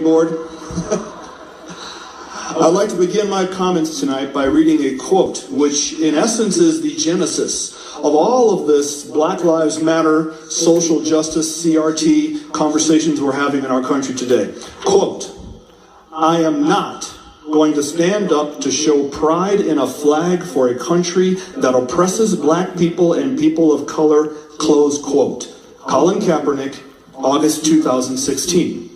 Board. I'd like to begin my comments tonight by reading a quote, which in essence is the genesis of all of this Black Lives Matter, social justice, CRT conversations we're having in our country today. Quote, "I am not going to stand up to show pride in a flag for a country that oppresses black people and people of color," close quote. Colin Kaepernick, August 2016.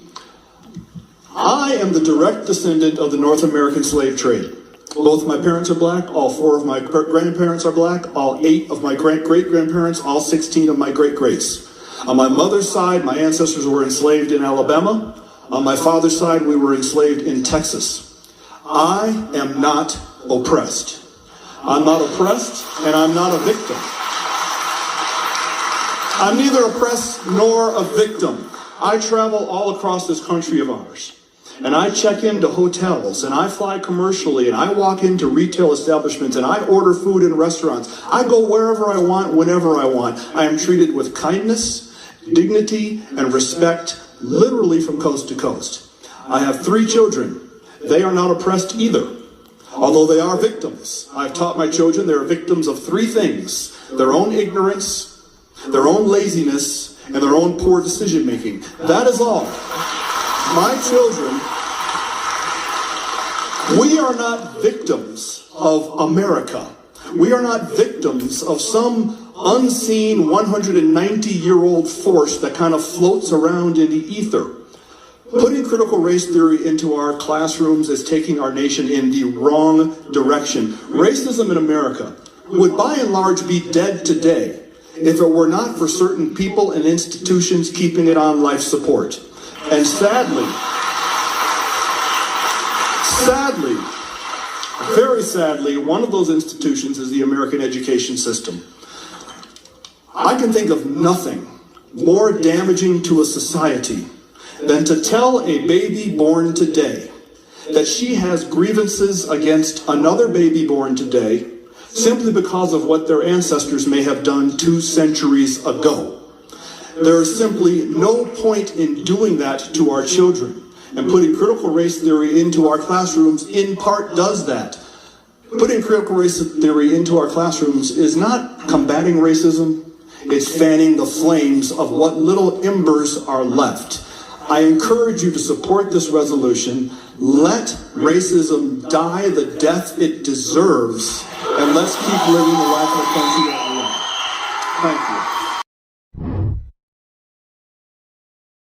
I am the direct descendant of the North American slave trade. Both my parents are black, all 4 of my grandparents are black, all 8 of my great-grandparents, all 16 of my great-greats. On my mother's side, my ancestors were enslaved in Alabama. On my father's side, we were enslaved in Texas. I am not oppressed. I'm not oppressed, and I'm not a victim. I'm neither oppressed nor a victim. I travel all across this country of ours. And I check into hotels, and I fly commercially, and I walk into retail establishments, and I order food in restaurants. I go wherever I want, whenever I want. I am treated with kindness, dignity, and respect, literally from coast to coast. I have 3 children. They are not oppressed either, although they are victims. I've taught my children they are victims of 3 things: their own ignorance, their own laziness, and their own poor decision making. That is all. My children, we are not victims of America. We are not victims of some unseen 190-year-old force that kind of floats around in the ether. Putting critical race theory into our classrooms is taking our nation in the wrong direction. Racism in America would by and large be dead today if it were not for certain people and institutions keeping it on life support. And sadly, very sadly, one of those institutions is the American education system. I can think of nothing more damaging to a society than to tell a baby born today that she has grievances against another baby born today simply because of what their ancestors may have done 2 centuries ago. There is simply no point in doing that to our children. And putting critical race theory into our classrooms in part does that. Putting critical race theory into our classrooms is not combating racism, it's fanning the flames of what little embers are left. I encourage you to support this resolution. Let racism die the death it deserves, and let's keep living the life of the country that we love. Thank you.